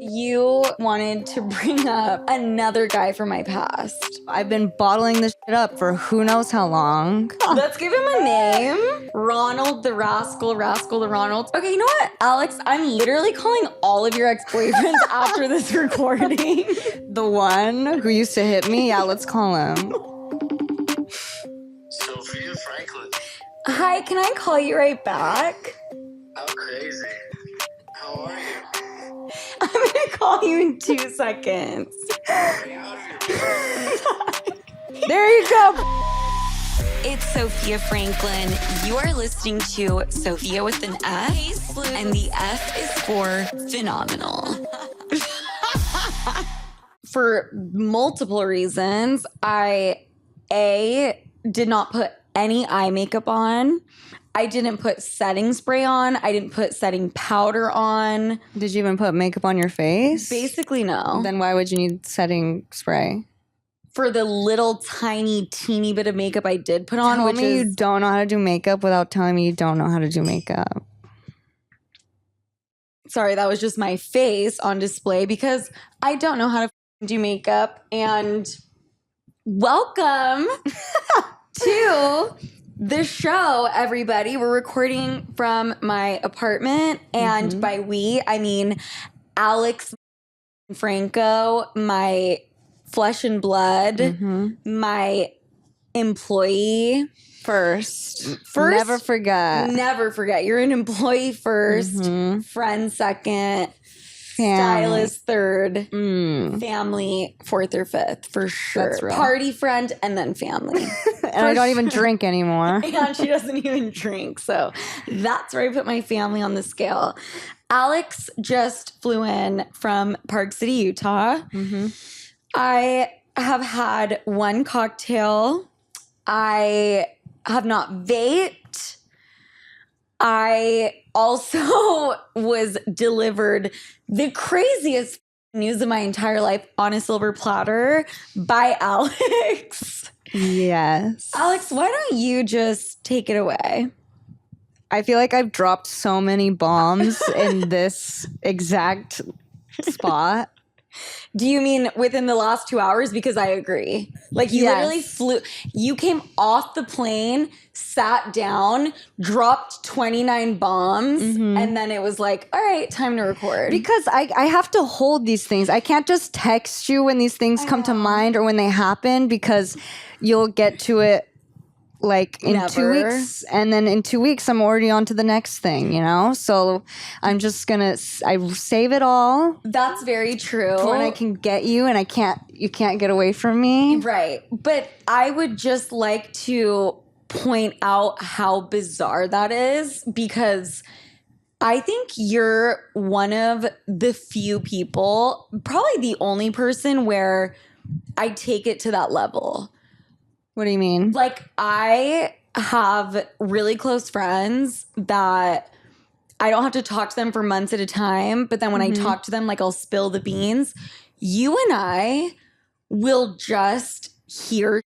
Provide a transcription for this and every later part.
You wanted to bring up another guy from my past. I've been bottling this shit up for who knows how long. Let's give him a name. Ronald the Rascal, Rascal the Ronald. Okay, you know what, Alex? I'm literally calling all of your ex-boyfriends after this recording. The one who used to hit me? Yeah, let's call him. Sofia, Franklyn. Hi, can I call you right back? How crazy. How are you? I'm gonna call you in 2 seconds. There you go. It's Sofia Franklyn. You are listening to Sofia with an F, and the F is for phenomenal. For multiple reasons, I did not put any eye makeup on. I didn't put setting spray on. I didn't put setting powder on. Did you even put makeup on your face? Basically, no. Then why would you need setting spray? For the little tiny, teeny bit of makeup I did put on, Tell which me is... you don't know how to do makeup without telling me you don't know how to do makeup. Sorry, that was just my face on display because I don't know how to do makeup. And welcome to the show, everybody. We're recording from my apartment. And by we, I mean Alex Franco, my flesh and blood, my employee. First. First, Never forget. Never forget. You're an employee first, friend second, stylist third, family fourth or fifth for sure. That's real. Party friend and then family. And I don't even drink anymore. And she doesn't even drink. So that's where I put my family on the scale. Alex just flew in from Park City, Utah. I have had one cocktail. I have not vaped. I also was delivered the craziest news of my entire life on a silver platter by Alex. Yes. Alex, why don't you just take it away? I feel like I've dropped so many bombs in this exact spot. Do you mean within the last 2 hours? Because I agree. Like you literally flew, you came off the plane, sat down, dropped 29 bombs, and then it was like, all right, time to record. Because I have to hold these things. I can't just text you when these things come to mind or when they happen because you'll get to it like in 2 weeks. And then in 2 weeks, I'm already on to the next thing, you know? So I'm just I save it all. That's very true. For when I can get you and you can't get away from me. Right. But I would just like to point out how bizarre that is because I think you're one of the few people, probably the only person where I take it to that level. What do you mean? Like, I have really close friends that I don't have to talk to them for months at a time. But then when I talk to them, like, I'll spill the beans. You and I will just hear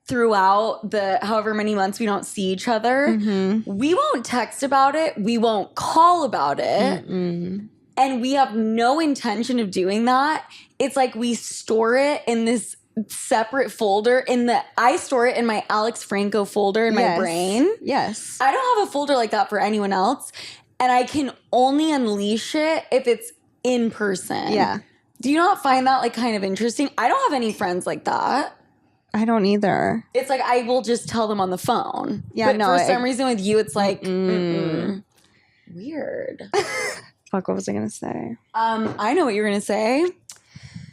throughout the however many months we don't see each other. We won't text about it. We won't call about it. And we have no intention of doing that. It's like we store it in this separate folder I store it in my Alex Franco folder in my brain. Yes. I don't have a folder like that for anyone else. And I can only unleash it if it's in person. Yeah. Do you not find that like kind of interesting? I don't have any friends like that. I don't either. It's like I will just tell them on the phone. Yeah, but no. For some reason with you, it's like weird. Fuck, what was I going to say? I know what you're going to say.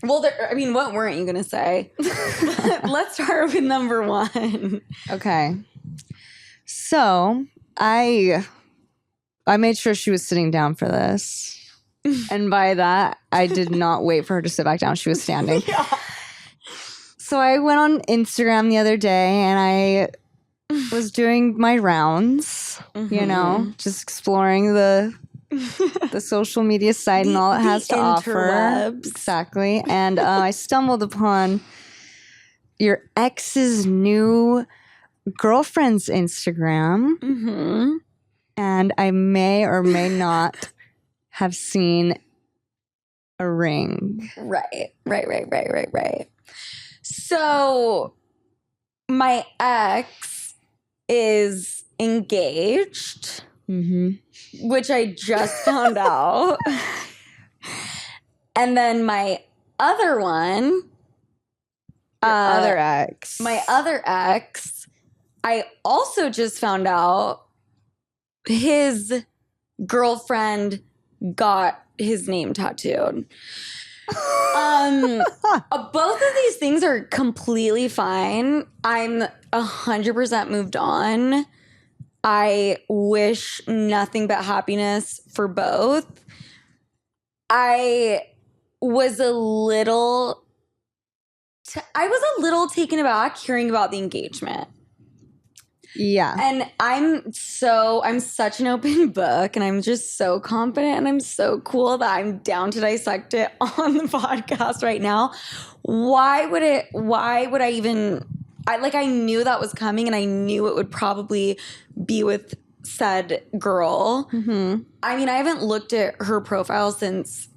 Well, what weren't you going to say? Let's start with number one. Okay. So I made sure she was sitting down for this. And by that, I did not wait for her to sit back down. She was standing. So I went on Instagram the other day and I was doing my rounds, you know, just exploring the social media site and all it has to offer. Exactly. And I stumbled upon your ex's new girlfriend's Instagram. And I may or may not have seen a ring. Right. So my ex is engaged, which I just found out. And then my other one, Other ex. my other ex, I also just found out his girlfriend got his name tattooed. Both of these things are completely fine. I'm 100% moved on. I wish nothing but happiness for both. I was a little taken aback hearing about the engagement. Yeah. And I'm such an open book, and I'm just so confident, and I'm so cool that I'm down to dissect it on the podcast right now. I knew that was coming, and I knew it would probably be with said girl. I mean, I haven't looked at her profile since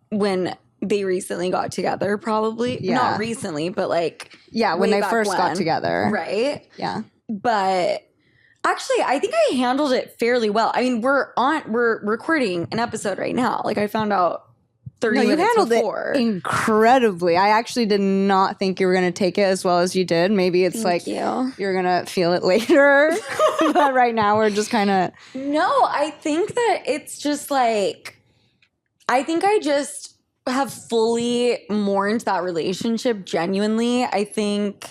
when they recently got together, probably. Yeah. Not recently, but like... Yeah, when way they back first got when. together. Right? Yeah. But actually, I think I handled it fairly well. I mean, we're recording an episode right now. Like, I found out 30 No, you minutes handled before. it incredibly. I actually did not think you were going to take it as well as you did. Maybe it's Thank you. you're going to feel it later. But right now we're just kind of... No, I think that it's just like... I think I just have fully mourned that relationship genuinely. I think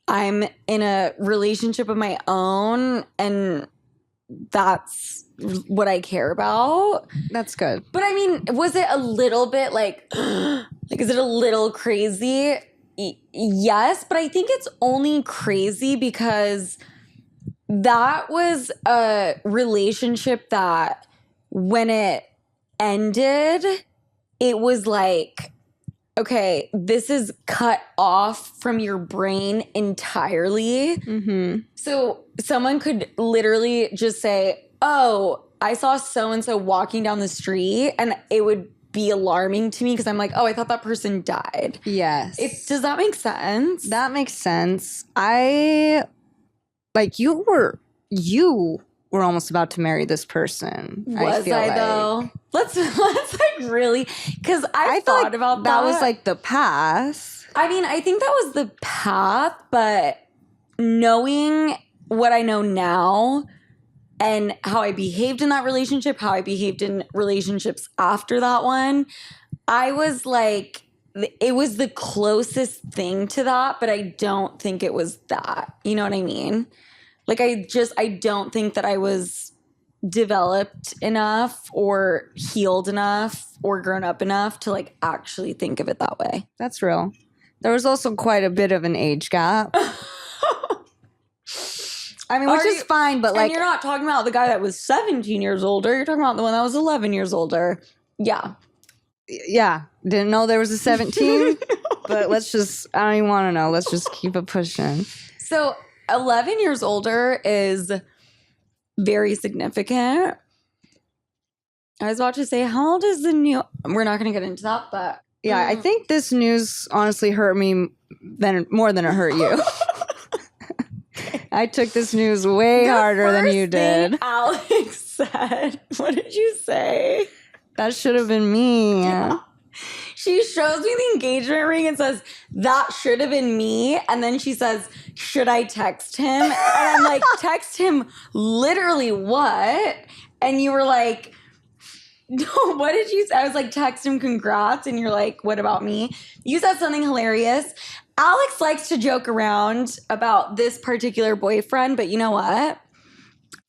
I'm in a relationship of my own, and that's what I care about. That's good. But I mean, was it a little bit like is it a little crazy? Yes, but I think it's only crazy because that was a relationship that when it ended, it was like, okay, this is cut off from your brain entirely. So someone could literally just say, oh, I saw so-and-so walking down the street, and it would be alarming to me because I'm like, oh, I thought that person died. Yes. Does that make sense? That makes sense. You were almost about to marry this person. Was I though? Let's like really, because I feel thought like about that was like the path. I mean, I think that was the path, but knowing what I know now and how I behaved in that relationship, how I behaved in relationships after that one, I was like, it was the closest thing to that, but I don't think it was that. You know what I mean? Like, I don't think that I was developed enough or healed enough or grown up enough to like actually think of it that way. That's real. There was also quite a bit of an age gap. I mean, which is fine, but like... And you're not talking about the guy that was 17 years older. You're talking about the one that was 11 years older. Yeah. Yeah. Didn't know there was a 17, but let's just... I don't even want to know. Let's just keep it pushing. So 11 years older is very significant. I was about to say, how old is the new... We're not going to get into that, but... Yeah, I think this news honestly hurt me more than it hurt you. I took this news way harder than you did. Alex said, what did you say? That should have been me. Yeah. She shows me the engagement ring and says, that should have been me. And then she says, should I text him? And I'm like, text him literally what? And you were like, no, what did you say? I was like, text him congrats. And you're like, what about me? You said something hilarious. Alex likes to joke around about this particular boyfriend, but you know what?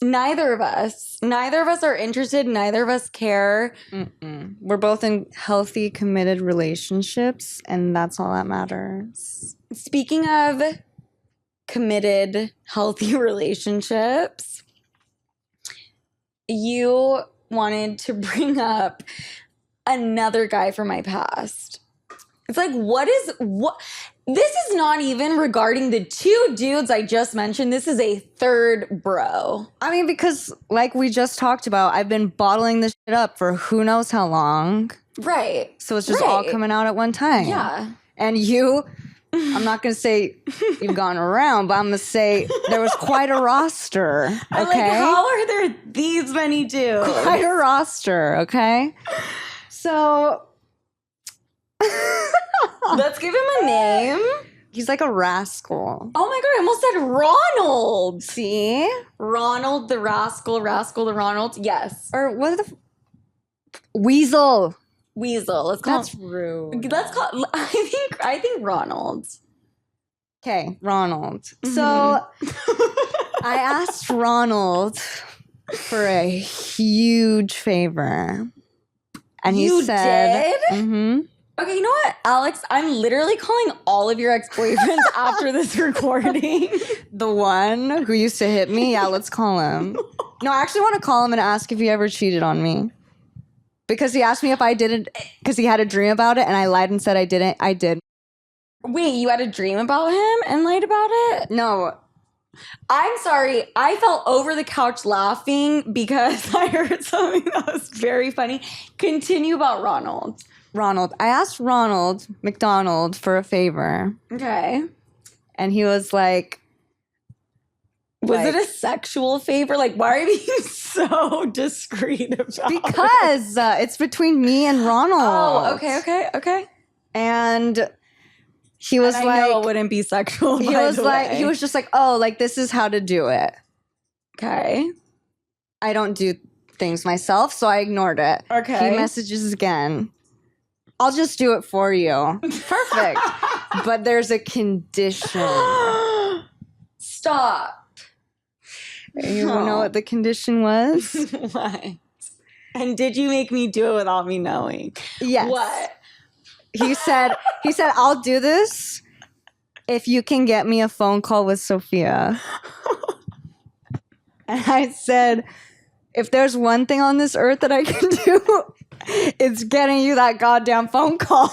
Neither of us are interested. Neither of us care. We're both in healthy, committed relationships, and that's all that matters. Speaking of committed, healthy relationships, you wanted to bring up another guy from my past. It's like, what? This is not even regarding the two dudes I just mentioned. This is a third bro. I mean, because like we just talked about, I've been bottling this shit up for who knows how long. Right. So it's just all Right. coming out at one time. Yeah. And you, I'm not going to say you've gone around, but I'm going to say there was quite a roster. Okay. I'm like, how are there these many dudes? Quite a roster. Okay. So Let's give him a name. he's like a rascal. Oh my God, I almost said Ronald. See? Ronald the Rascal, Rascal the Ronald. Yes. Or what the Weasel. Weasel. Let's call That's rude. Let's call I think Ronald. Okay, Ronald. So I asked Ronald for a huge favor. And he You said, did? Mm-hmm. Okay, you know what, Alex? I'm literally calling all of your ex-boyfriends after this recording. The one who used to hit me? Yeah, let's call him. No, I actually want to call him and ask if he ever cheated on me. Because he asked me if I didn't, because he had a dream about it, and I lied and said I didn't. I did. Wait, you had a dream about him and lied about it? No. I'm sorry. I fell over the couch laughing because I heard something that was very funny. Continue about Ronald. Ronald. I asked Ronald McDonald for a favor, Okay. and he was like, Was it a sexual favor? Like, why are you being so discreet about it? because it's between me and Ronald. Oh, okay. And he was And I like, know it wouldn't be sexual. he by was the like, way. he was just like, oh, like this is how to do it. Okay. I don't do things myself, so I ignored it. Okay. He messages again. I'll just do it for you. Perfect. But there's a condition. Stop. You know what the condition was? What? And did you make me do it without me knowing? Yes. What? He said, I'll do this if you can get me a phone call with Sofia. And I said, if there's one thing on this earth that I can do, it's getting you that goddamn phone call.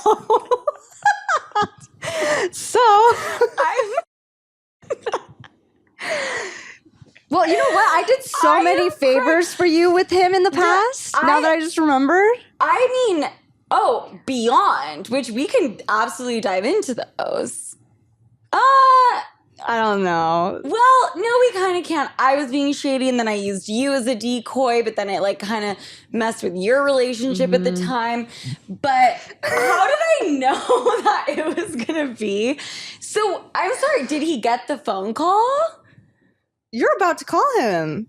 So, well, you know what? I did so many favors for you with him in the past. Now that I just remembered. I mean, beyond, which we can absolutely dive into those. I don't know. Well, no, we kind of can't. I was being shady and then I used you as a decoy, but then it like kind of messed with your relationship at the time. But how did I know that it was going to be? So I'm sorry, did he get the phone call? You're about to call him.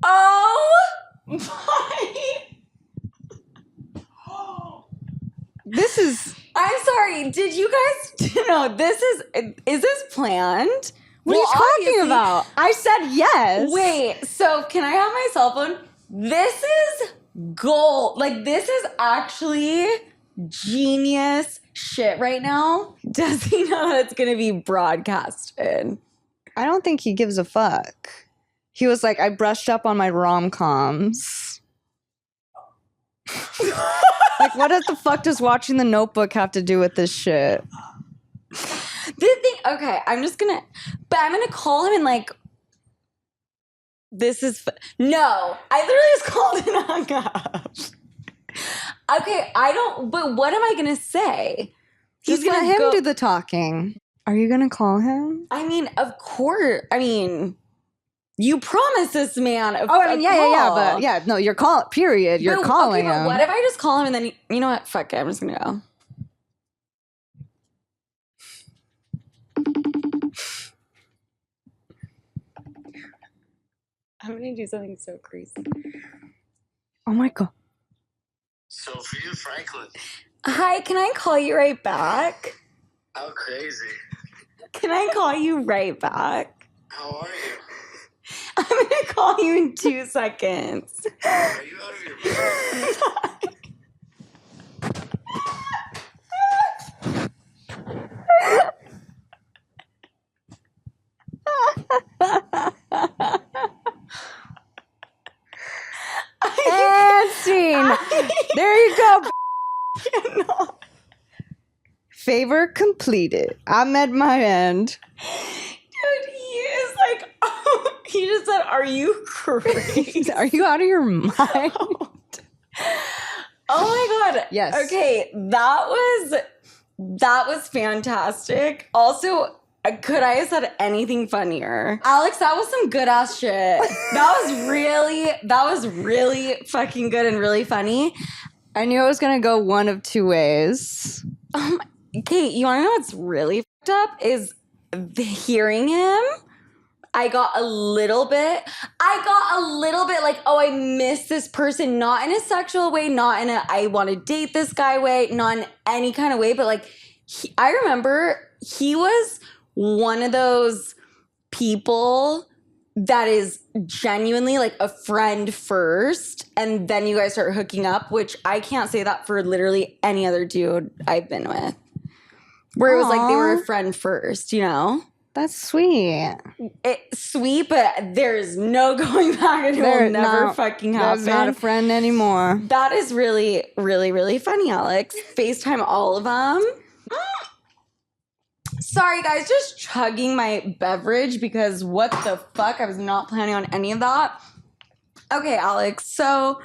Oh my. This is... I'm sorry. Did you guys no, is this planned? What are you talking about? I said yes. Wait, so can I have my cell phone? This is gold. Like, this is actually genius shit right now. Does he know that it's going to be broadcasted? I don't think he gives a fuck. He was like, I brushed up on my rom-coms. Like, what the fuck does watching The Notebook have to do with this shit? Okay, I'm gonna call him and like, this is, no, I literally just called and hung up. Okay, but what am I gonna say? He's gonna let him do the talking. Are you gonna call him? I mean, of course, you promised this man a yeah, but yeah, no, you're calling, period. You're calling him. What if I just call him and then, you know what, fuck it, I'm just gonna go. I'm gonna do something so crazy. Oh my God. Sofia Franklyn. Hi, can I call you right back? How crazy. Can I call you right back? How are you? I'm gonna call you in 2 seconds. Are you out of your mind? And scene. There you go. Favor completed. I'm at my end. Dude, he is like, he just said, are you crazy? Are you out of your mind? Oh my God. God. Yes. Okay, that was fantastic. Also, could I have said anything funnier? Alex, that was some good ass shit. That was really fucking good and really funny. I knew it was going to go one of two ways. Kate, you want to know what's really fucked up is hearing him. I got a little bit like, oh, I miss this person, not in a sexual way, not in a I want to date this guy way, not in any kind of way, but like, I remember he was one of those people that is genuinely like a friend first, and then you guys start hooking up, which I can't say that for literally any other dude I've been with. Where it was like they were a friend first, you know? That's sweet. It's sweet, but there's no going back. It will never fucking happen. That's not a friend anymore. That is really, really, really funny, Alex. FaceTime all of them. Sorry, guys, just chugging my beverage because what the fuck? I was not planning on any of that. Okay, Alex, so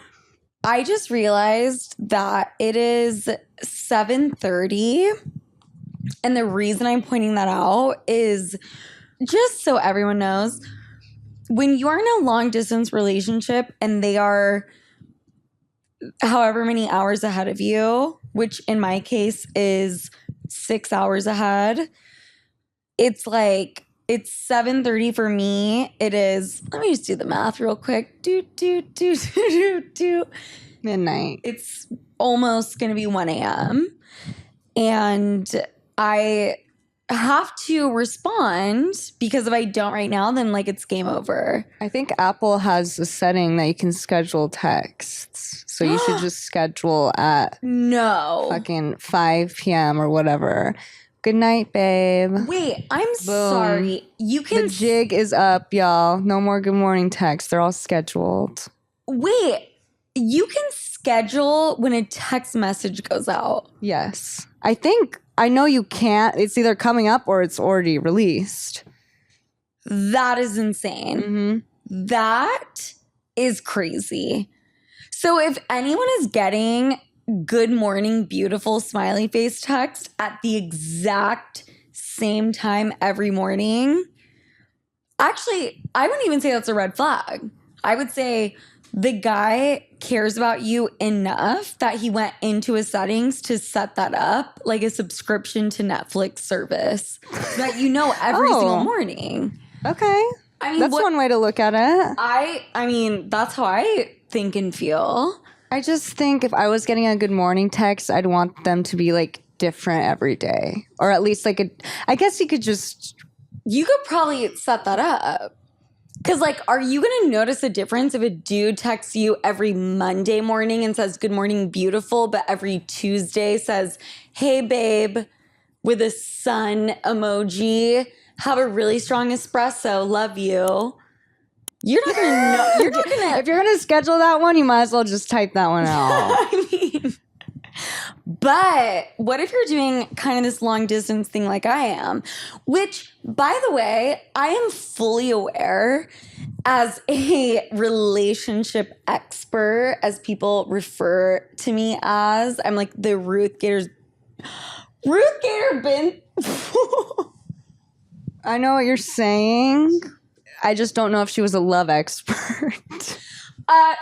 I just realized that it is 7:30. And the reason I'm pointing that out is just so everyone knows, when you are in a long distance relationship and they are however many hours ahead of you, which in my case is 6 hours ahead, it's like, it's 7:30 for me. It is, let me just do the math real quick. Midnight. It's almost going to be 1 a.m. And I have to respond because if I don't right now, then like it's game over. I think Apple has a setting that you can schedule texts. So you should just schedule at fucking 5 p.m. or whatever. Good night, babe. Wait, I'm sorry. You can... The jig is up, y'all. No more good morning texts. They're all scheduled. Wait, you can schedule when a text message goes out? Yes. I know you can't. It's either coming up or it's already released. That is insane. Mm-hmm. That is crazy. So if anyone is getting good morning, beautiful smiley face text at the exact same time every morning, actually, I wouldn't even say that's a red flag. I would say the guy cares about you enough that he went into his settings to set that up, like a subscription to Netflix service, so that you know every single morning. Okay. I mean, that's one way to look at it. I mean, that's how I think and feel. I just think if I was getting a good morning text, I'd want them to be like different every day. Or at least like I guess you could probably set that up. Because, like, are you going to notice a difference if a dude texts you every Monday morning and says, good morning, beautiful, but every Tuesday says, hey, babe, with a sun emoji, have a really strong espresso, love you. You're not going to know. You're not going to. If you're going to schedule that one, you might as well just type that one out. I mean, but what if you're doing kind of this long distance thing like I am, which, by the way, I am fully aware as a relationship expert, as people refer to me as. I'm like the Ruth Gator bin. I know what you're saying. I just don't know if she was a love expert.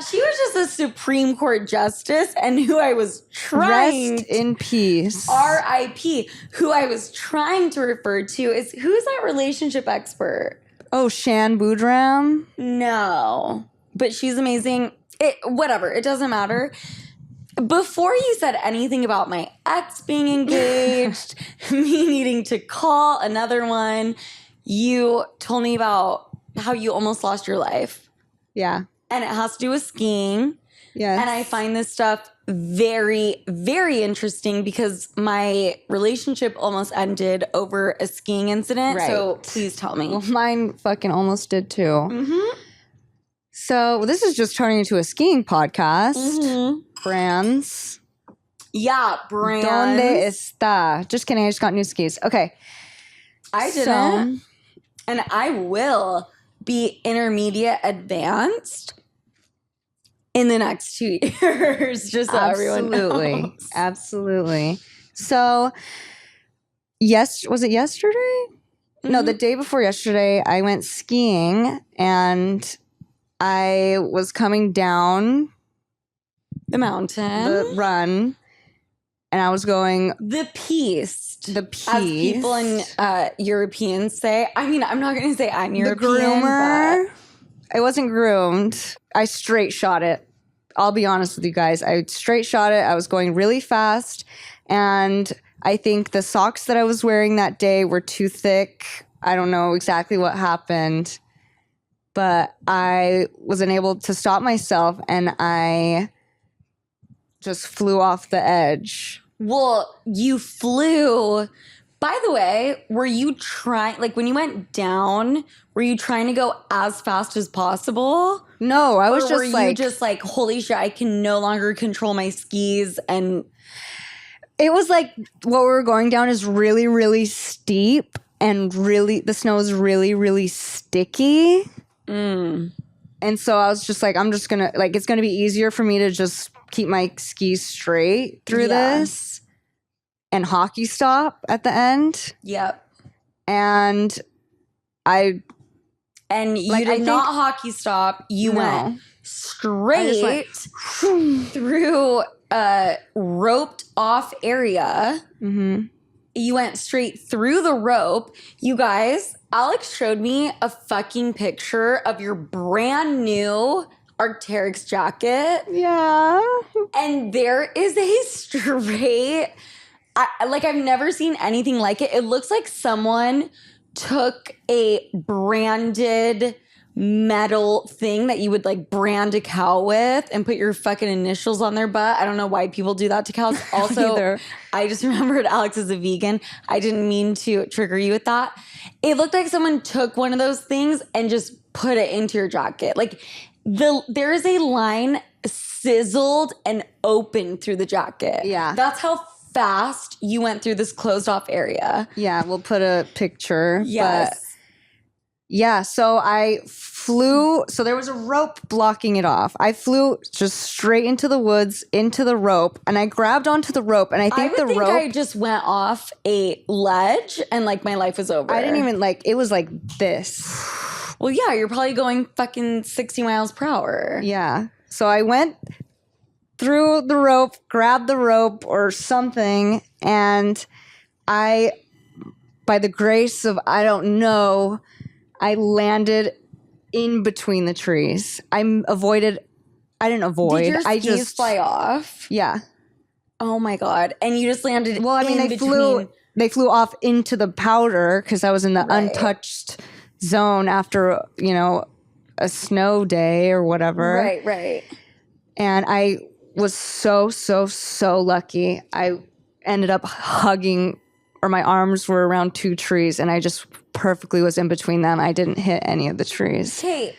She was just a Supreme Court justice, and who I was trying... Rest in peace. R.I.P. Who I was trying to refer to is, who's that relationship expert? Oh, Shan Boodram? No. But she's amazing. Whatever. It doesn't matter. Before you said anything about my ex being engaged, me needing to call another one, you told me about how you almost lost your life. Yeah. And it has to do with skiing. Yes. And I find this stuff very, very interesting because my relationship almost ended over a skiing incident. Right. So please tell me. Well, mine fucking almost did too. Mm-hmm. So this is just turning into a skiing podcast. Mm-hmm. Brands. Yeah, brands. ¿Dónde está? Just kidding. I just got new skis. Okay. I didn't. And I will be intermediate advanced. in the next 2 years, just so everyone knows. Absolutely. So, was it yesterday? No, the day before yesterday, I went skiing and I was coming down The mountain. the run and I was going The piste. the piste. As people in Europeans say. I mean, I'm not going to say I'm The European, groomer. It wasn't groomed. I straight shot it. I'll be honest with you guys. I straight shot it. I was going really fast. And I think the socks that I was wearing that day were too thick. I don't know exactly what happened. But I wasn't able to stop myself. And I just flew off the edge. Well, you flew. By the way, were you trying, like when you went down, were you trying to go as fast as possible? No, I was Or were just you like, just like, holy shit, I can no longer control my skis? And it was like what we were going down is really, really steep and really, the snow is really, really sticky. And so I was just like, I'm just gonna, like, it's gonna be easier for me to just keep my skis straight through this and hockey stop at the end. Yep. And you did not hockey stop. You went straight through a roped off area. Mm-hmm. You went straight through the rope. You guys, Alex showed me a fucking picture of your brand new Arc'teryx jacket. Yeah. And there is a straight, I've never seen anything like it. It looks like someone took a branded metal thing that you would like brand a cow with and put your fucking initials on their butt. I don't know why people do that to cows. Also, I just remembered Alex is a vegan. I didn't mean to trigger you with that. It looked like someone took one of those things and just put it into your jacket. Like there is a line sizzled and open through the jacket. Yeah. That's how fast you went through this closed off area. Yeah, we'll put a picture. Yes. But yeah, so I flew. So there was a rope blocking it off. I flew just straight into the woods, into the rope, and I grabbed onto the rope. And I think I just went off a ledge and like my life was over. I didn't even it was like this. Well, yeah, you're probably going fucking 60 miles per hour. Yeah. So I went through the rope, grabbed the rope or something, and by the grace of I don't know, I landed in between the trees. I didn't avoid. Did your skis just fly off? Yeah. Oh my God. And you just landed. Well, I mean, they flew off into the powder because I was in the untouched zone after, a snow day or whatever. Right. And I was so lucky. I ended up hugging, or my arms were around two trees and I just perfectly was in between them. I didn't hit any of the trees. Okay.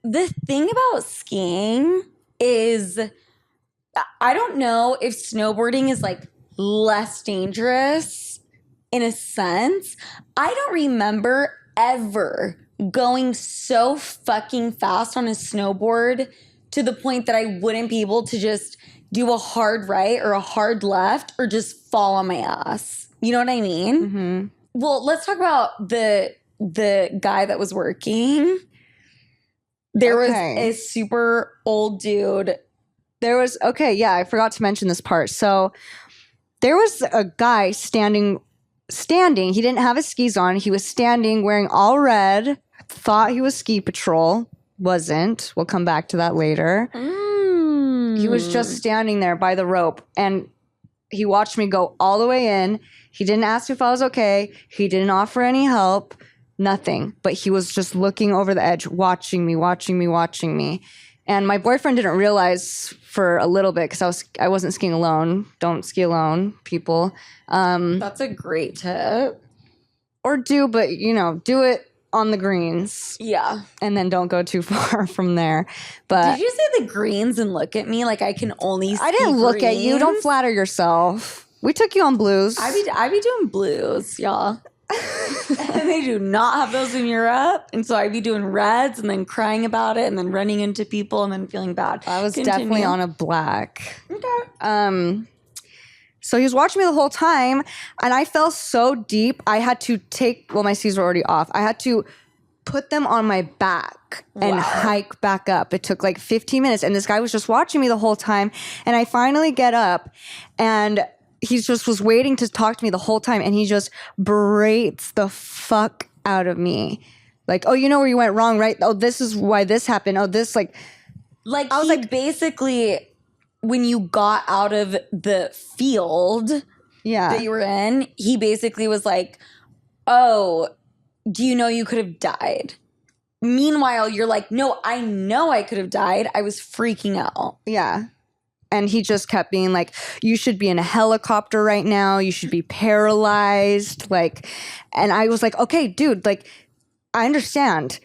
The thing about skiing is I don't know if snowboarding is like less dangerous in a sense. I don't remember ever going so fucking fast on a snowboard to the point that I wouldn't be able to just do a hard right or a hard left or just fall on my ass. You know what I mean? Mm-hmm. Well, let's talk about the guy that was working. There was a super old dude. I forgot to mention this part. So there was a guy standing. He didn't have his skis on. He was standing wearing all red. Thought he was ski patrol. Wasn't. We'll come back to that later. He was just standing there by the rope and he watched me go all the way in. He didn't ask if I was okay. He didn't offer any help. Nothing. But he was just looking over the edge, watching me. And my boyfriend didn't realize for a little bit because I wasn't skiing alone. Don't ski alone, people. That's a great tip. Or do it on the greens. Yeah. And then don't go too far from there. But did you say the greens and look at me like I can only ski I didn't look at you. greens? Don't flatter yourself. We took you on blues. I be doing blues, y'all. And they do not have those in Europe. And so I'd be doing reds and then crying about it and then running into people and then feeling bad. I was Continue. definitely on a black. Okay. So he was watching me the whole time, and I fell so deep. I had to my skis were already off. I had to put them on my back and hike back up. It took like 15 minutes, and this guy was just watching me the whole time. And I finally get up, and he just was waiting to talk to me the whole time, and he just berates the fuck out of me. Like, oh, you know where you went wrong, right? Oh, this is why this happened. Oh, this I was like, basically, when you got out of the field that you were in, he basically was like, oh, do you know you could have died? Meanwhile, you're like, no, I know I could have died. I was freaking out. Yeah. And he just kept being like, you should be in a helicopter right now. You should be paralyzed. Like, and I was like, okay, dude, like, I understand.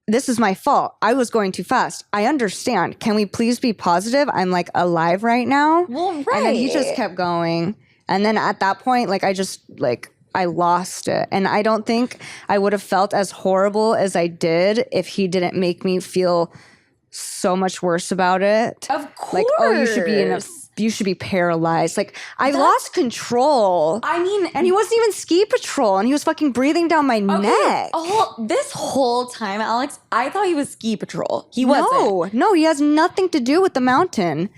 This is my fault. I was going too fast. I understand. Can we please be positive? I'm like alive right now. Well, right. And then he just kept going. And then at that point, like, I just like, I lost it. And I don't think I would have felt as horrible as I did if he didn't make me feel so much worse about it. Of course. Like, oh, you should be paralyzed. Like, I lost control. I mean, and he wasn't even ski patrol, and he was fucking breathing down my neck. This whole time, Alex, I thought he was ski patrol. He wasn't. No, he has nothing to do with the mountain.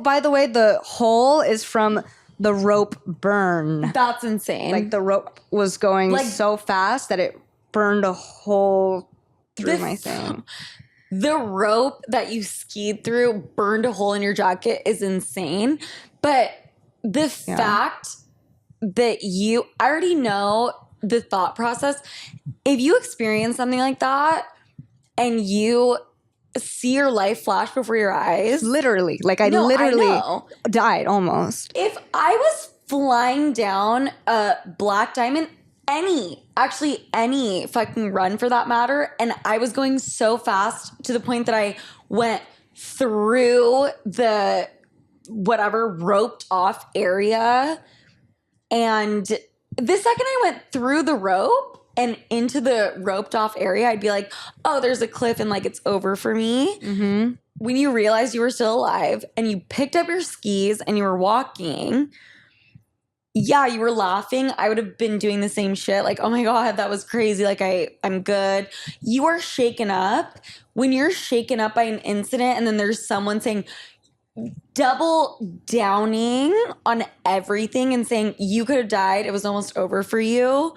By the way, the hole is from the rope burn. That's insane. Like, the rope was going so fast that it burned a hole through my thing. The rope that you skied through burned a hole in your jacket is insane. But the fact that I already know the thought process. If you experience something like that and you see your life flash before your eyes. Literally. Like, I died almost. If I was flying down a black diamond, any fucking run for that matter, and I was going so fast to the point that I went through the whatever roped off area, and the second I went through the rope and into the roped off area, I'd be like, oh, there's a cliff and like it's over for me. Mm-hmm. When you realized you were still alive and you picked up your skis and you were walking, yeah, you were laughing. I would have been doing the same shit. Like, oh my God, that was crazy. Like, I'm good. You are shaken up. When you're shaken up by an incident and then there's someone saying, double downing on everything and saying you could have died, it was almost over for you,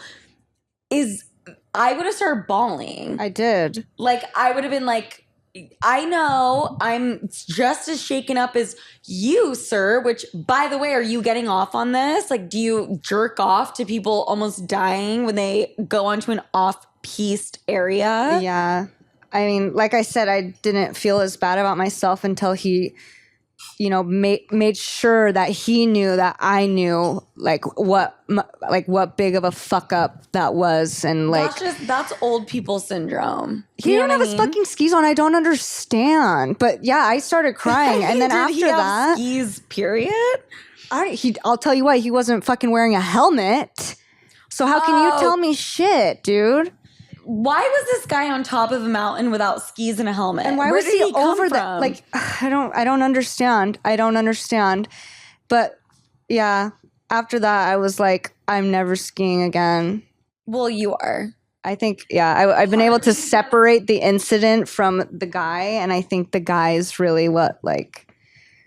I would have started bawling. I did. Like, I would have been like, I know I'm just as shaken up as you, sir, which, by the way, are you getting off on this? Like, do you jerk off to people almost dying when they go onto an off-piste area? Yeah. I mean, like I said, I didn't feel as bad about myself until he, you know, made sure that he knew that I knew what big of a fuck up that was. And like, that's old people syndrome. He didn't have his fucking skis on. I don't understand. But yeah, I started crying. And then after that, skis, period. I'll tell you what, he wasn't fucking wearing a helmet. So how can you tell me shit, dude? Why was this guy on top of a mountain without skis and a helmet? And why was he over that? Like, I don't understand. But yeah, after that, I was like, I'm never skiing again. Well, you are. I think, yeah, I've been able to separate the incident from the guy. And I think the guy is really what, like...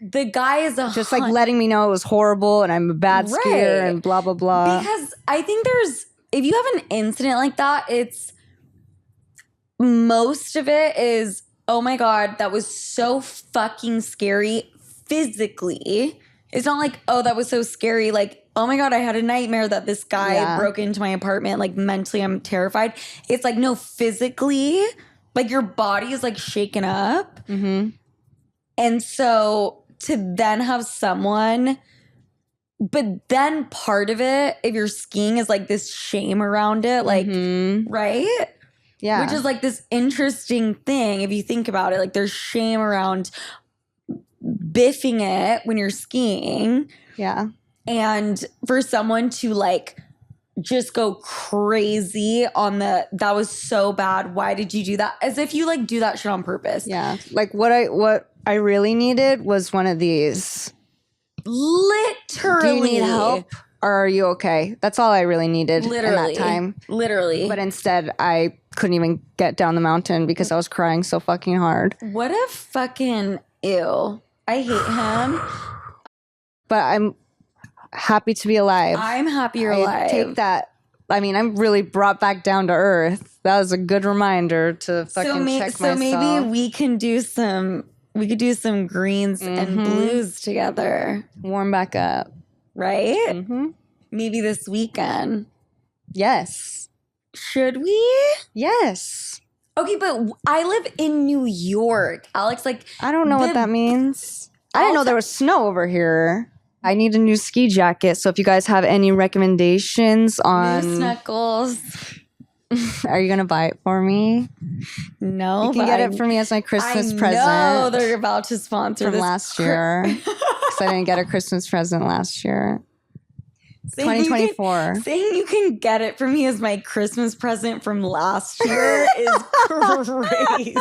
The guy is just like letting me know it was horrible and I'm a bad skier and blah, blah, blah. Because I think if you have an incident like that, most of it is, oh my God, that was so fucking scary physically. It's not like, oh, that was so scary. Like, oh my God, I had a nightmare that this guy broke into my apartment. Like, mentally, I'm terrified. It's like, no, physically, like your body is like shaken up. Mm-hmm. And so to then have someone, but then part of it, if you're skiing, is like this shame around it. Like, right? Yeah. Which is like this interesting thing if you think about it. Like, there's shame around biffing it when you're skiing. Yeah. And for someone to like just go crazy on that was so bad. Why did you do that? As if you like do that shit on purpose. Yeah. Like what I really needed was one of these. Literally. Do you need help or are you okay? That's all I really needed Literally. in that time. Literally. But instead, I couldn't even get down the mountain because I was crying so fucking hard. What a fucking ew. I hate him. But I'm happy to be alive. I'm happy you're alive. Take that. I mean, I'm really brought back down to earth. That was a good reminder to fucking check myself. So maybe we could do some greens and blues together. Warm back up. Right? Mm-hmm. Maybe this weekend. Yes. Should we? Yes. Okay, but I live in New York. Alex, like... I don't know what that means. I didn't know there was snow over here. I need a new ski jacket. So if you guys have any recommendations on... New snuggles. Are you going to buy it for me? No, you can get it for me as my Christmas present. I know they're about to sponsor from this last year. Because I didn't get a Christmas present last year. 2024. Saying you can get it for me as my Christmas present from last year is crazy.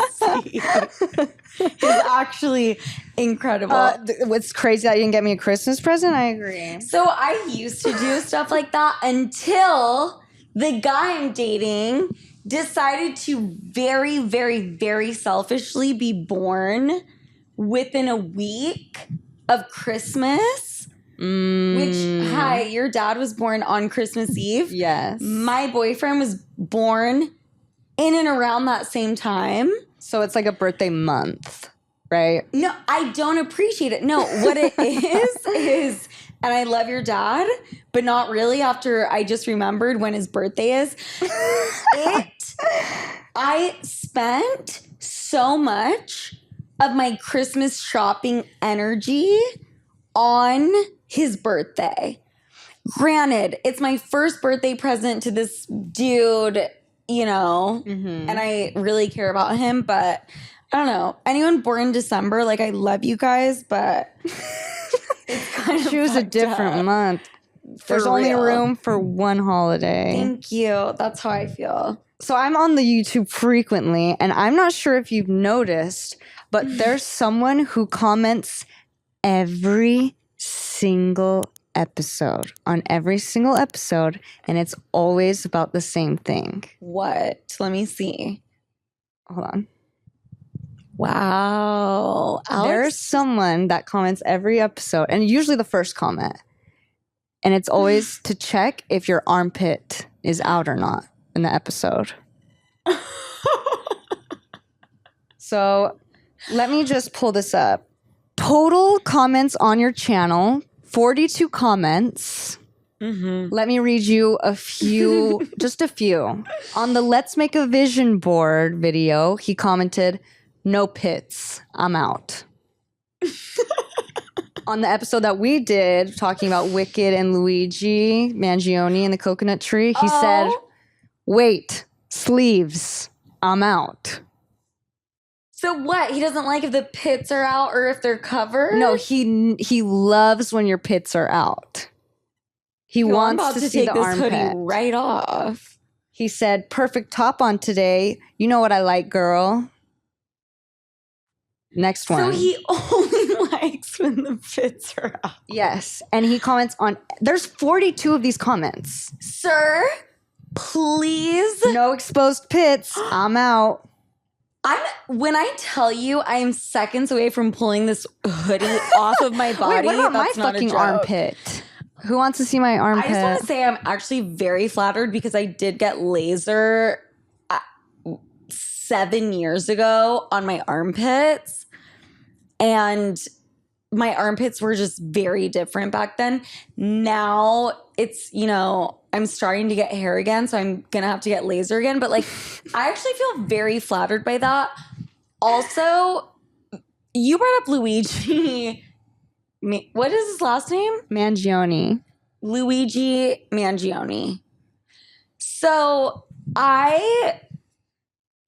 It's actually incredible. It's crazy that you didn't get me a Christmas present. I agree. So I used to do stuff like that until the guy I'm dating decided to very, very, very selfishly be born within a week of Christmas. Which, hi, your dad was born on Christmas Eve. Yes. My boyfriend was born in and around that same time. So it's like a birthday month, right? No, I don't appreciate it. No, what it is, and I love your dad, but not really after I just remembered when his birthday is. I spent so much of my Christmas shopping energy on his birthday. Granted, it's my first birthday present to this dude, you know, and I really care about him, but I don't know. Anyone born in December, like, I love you guys, but it's kind of choose a different month. There's only room for one holiday. Thank you. That's how I feel. So I'm on the YouTube frequently, and I'm not sure if you've noticed, but there's someone who comments every single episode, and it's always about the same thing. What? Let me see. Hold on. Wow. Alex? There's someone that comments every episode, and usually the first comment, and it's always to check if your armpit is out or not in the episode. So let me just pull this up. Total comments on your channel, 42 comments. Let me read you a few, just a few. On the Let's Make a Vision board video, he commented, "No pits, I'm out." On the episode that we did, talking about Wicked and Luigi Mangione and the coconut tree, he said, "Wait, sleeves, I'm out." So what? He doesn't like if the pits are out or if they're covered? No, he loves when your pits are out. He wants to see take the this armpit hoodie right off. He said, "Perfect top on today. You know what I like, girl." Next one. So he only likes when the pits are out. Yes. And he comments on, there's 42 of these comments. Sir, please. No exposed pits. I'm out. When I tell you I am seconds away from pulling this hoodie off of my body. Wait, what about that's my not fucking a joke. armpit? Who wants to see my armpit? I just want to say I'm actually very flattered because I did get laser 7 years ago on my armpits. And my armpits were just very different back then. Now it's, you know, I'm starting to get hair again, so I'm going to have to get laser again. But like, I actually feel very flattered by that. Also, you brought up Luigi. What is his last name? Mangione. Luigi Mangione. So I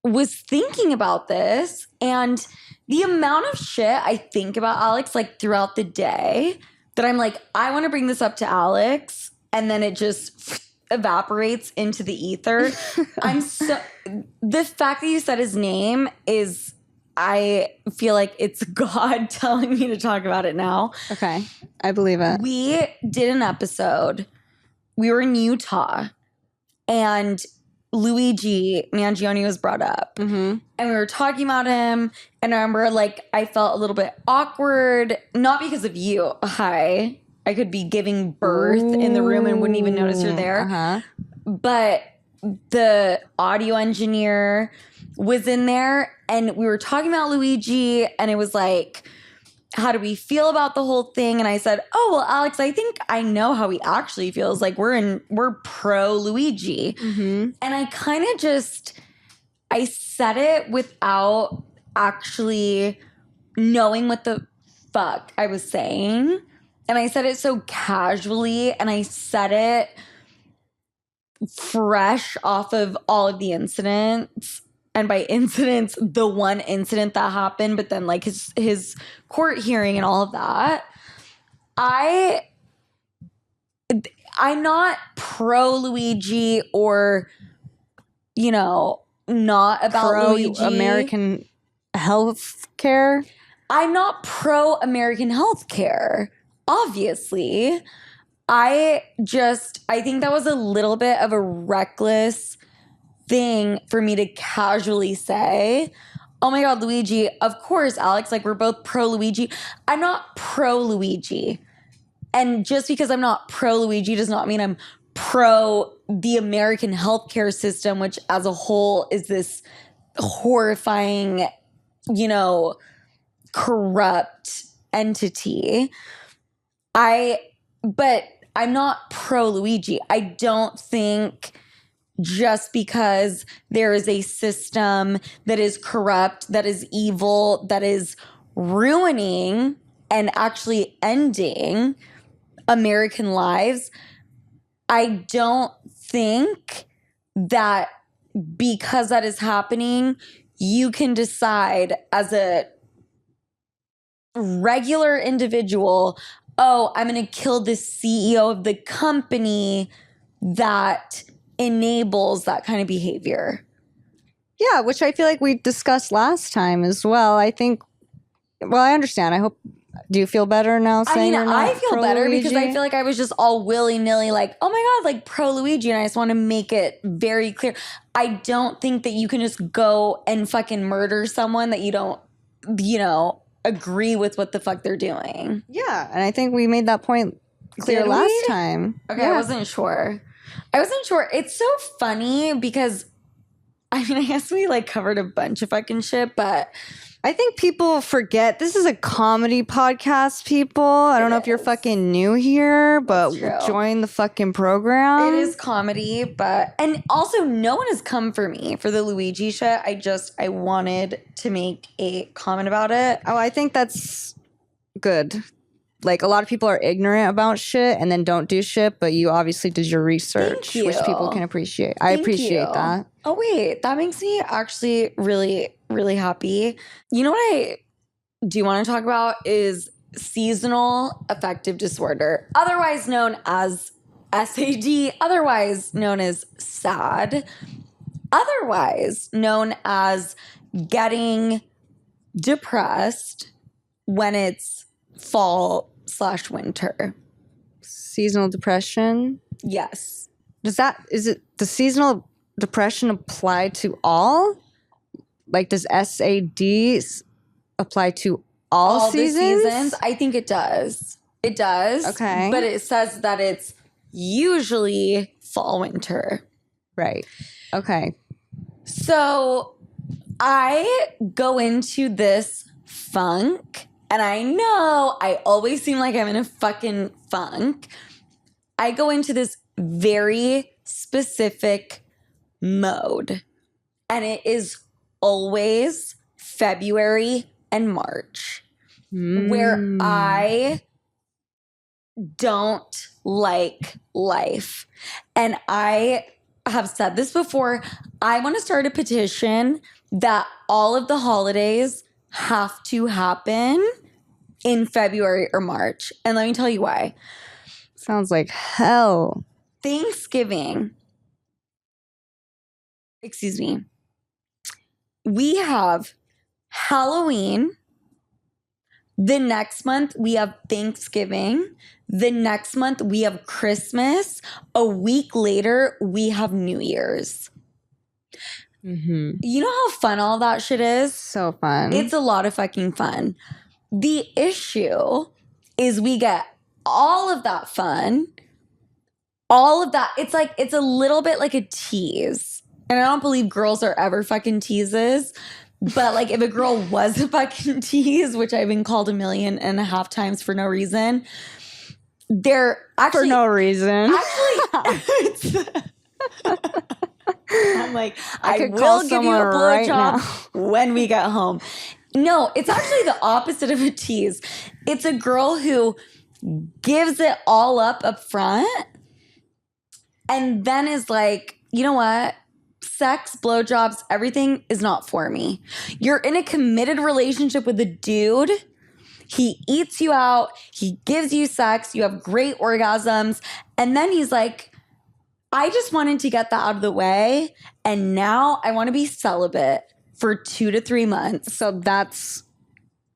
was thinking about this, and the amount of shit I think about Alex like throughout the day that I'm like, I want to bring this up to Alex, and then it just evaporates into the ether. The fact that you said his name is, I feel like it's God telling me to talk about it now. Okay. I believe it. We did an episode. We were in Utah and Luigi Mangione was brought up. Mm-hmm. And we were talking about him. And I remember like I felt a little bit awkward, not because of you. Hi. I could be giving birth in the room and wouldn't even notice you're there. Uh-huh. But the audio engineer was in there and we were talking about Luigi and it was like, how do we feel about the whole thing? And I said, oh, well, Alex, I think I know how he actually feels. Like we're pro Luigi. Mm-hmm. And I kind of I said it without actually knowing what the fuck I was saying. And I said it so casually and I said it fresh off of all of the incidents. And by incidents, the one incident that happened, but then like his court hearing and all of that. I'm not pro Luigi or, you know, not about Pro Luigi. American health care. I'm not pro American health care, obviously. I think that was a little bit of a reckless thing for me to casually say, oh my God, Luigi, of course, Alex, like we're both pro Luigi. I'm not pro Luigi. And just because I'm not pro Luigi does not mean I'm pro the American healthcare system, which as a whole is this horrifying, you know, corrupt entity. But I'm not pro Luigi. I don't think just because there is a system that is corrupt, that is evil, that is ruining and actually ending American lives, I don't think that because that is happening, you can decide as a regular individual, oh, I'm going to kill the CEO of the company that enables that kind of behavior. Yeah, which I feel like we discussed last time as well. I think, well, I understand. I hope, do you feel better now saying you're not I feel pro better Luigi? because I feel like I was just all willy-nilly like, oh my God, like pro Luigi. And I just want to make it very clear. I don't think that you can just go and fucking murder someone that you don't, you know, agree with what the fuck they're doing. Yeah, and I think we made that point clear Did we? last time. Okay, Yeah. I wasn't sure. It's so funny because, I mean, I guess we like covered a bunch of fucking shit, but I think people forget this is a comedy podcast, people. I don't know if you're fucking new here, but That's true. join the fucking program. it is comedy. But, and also no one has come for me for the Luigi shit. I wanted to make a comment about it. Oh, I think that's good. Like, a lot of people are ignorant about shit and then don't do shit, but you obviously did your research, Thank which you. people can appreciate. I Thank appreciate you. that. Oh, wait, that makes me actually really, really happy. You know what I do want to talk about is seasonal affective disorder, otherwise known as SAD, otherwise known as SAD, otherwise known as getting depressed when it's fall/winter. Seasonal depression. Yes. Is it the seasonal depression apply to all? Like, does SAD apply to all seasons? The seasons? I think it does. It does. Okay. But it says that it's usually fall/winter. Right. Okay. So I go into this funk, and I know I always seem like I'm in a fucking funk. I go into this very specific mode, and it is always February and March, where I don't like life. And I have said this before. I want to start a petition that all of the holidays have to happen in February or March. And let me tell you why. Sounds like hell. Thanksgiving. Excuse me. We have Halloween. The next month, we have Thanksgiving. The next month, we have Christmas. A week later, we have New Year's. Mm-hmm. You know how fun all that shit is? So fun. It's a lot of fucking fun. The issue is we get all of that fun, all of that. It's like, it's a little bit like a tease. And I don't believe girls are ever fucking teases. But like if a girl was a fucking tease, which I've been called 1.5 million times for no reason, they're actually... For no reason. Actually, I'm like, I could call will give you a someone right blowjob when we get home. No, it's actually the opposite of a tease. It's a girl who gives it all up front and then is like, you know what? Sex, blowjobs, everything is not for me. You're in a committed relationship with a dude. He eats you out. He gives you sex. You have great orgasms. And then he's like, I just wanted to get that out of the way. And now I want to be celibate for 2 to 3 months. So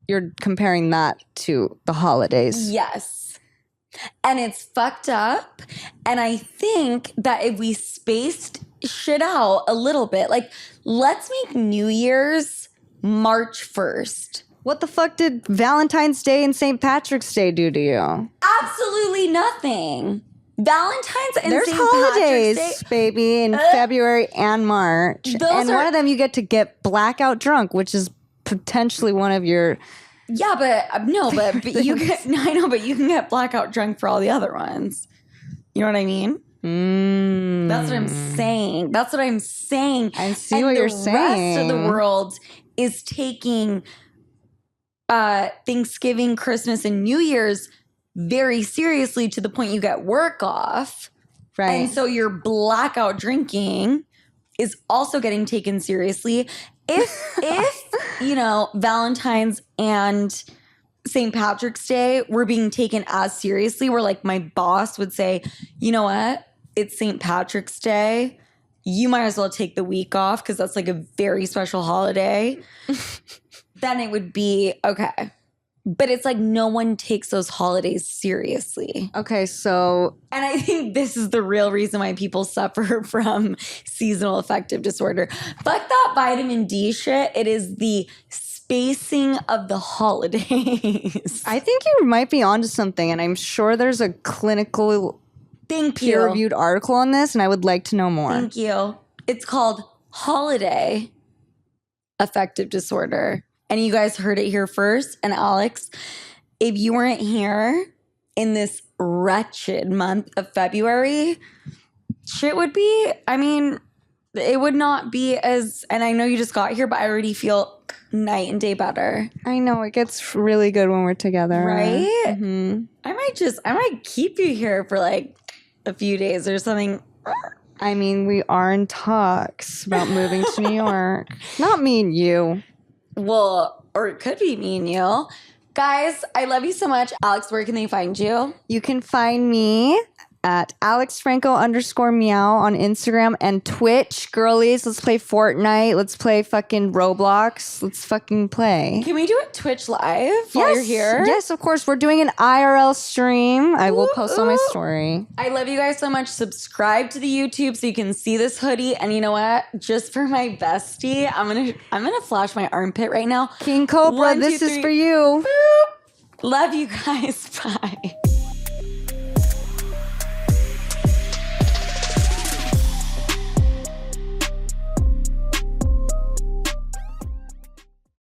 you're comparing that to the holidays. Yes. And it's fucked up. And I think that if we spaced shit out a little bit, like let's make New Year's March 1st. What the fuck did Valentine's Day and St. Patrick's Day do to you? Absolutely nothing. Valentine's and There's St. holidays, Patrick's Day. baby, in February and March. Those one of them you get to get blackout drunk, which is potentially one of your... Yeah, but no, but you get... I know, but you can get blackout drunk for all the other ones. You know what I mean? That's what I'm saying. That's what I'm saying. I see what you're saying. The rest of the world is taking Thanksgiving, Christmas, and New Year's very seriously to the point you get work off. Right. And so your blackout drinking is also getting taken seriously. If you know, Valentine's and St. Patrick's Day were being taken as seriously, where like my boss would say, you know what? It's St. Patrick's Day. You might as well take the week off because that's like a very special holiday. Then it would be okay. But it's like no one takes those holidays seriously. Okay, so... And I think this is the real reason why people suffer from seasonal affective disorder. Fuck that vitamin D shit. It is the spacing of the holidays. I think you might be onto something, and I'm sure there's a clinical peer-reviewed article on this, and I would like to know more. Thank you. It's called Holiday Affective Disorder. And you guys heard it here first. And Alex, if you weren't here in this wretched month of February, shit would be, I mean, it would not be as, and I know you just got here, but I already feel night and day better. I know, it gets really good when we're together. Right? Mm-hmm. I might keep you here for like a few days or something. I mean, we are in talks about moving to New York. Not me and you. Well, or it could be me and you. Guys, I love you so much. Alex, where can they find you? You can find me at AlexFranco_meow on Instagram and Twitch. Girlies, let's play Fortnite. Let's play fucking Roblox. Let's fucking play. Can we do it Twitch live while you're here? Yes, of course. We're doing an IRL stream. I will post on my story. I love you guys so much. Subscribe to the YouTube so you can see this hoodie. And you know what? Just for my bestie, I'm gonna flash my armpit right now. King Cobra, 1, 2, this is 3. for you. Boop. Love you guys. Bye.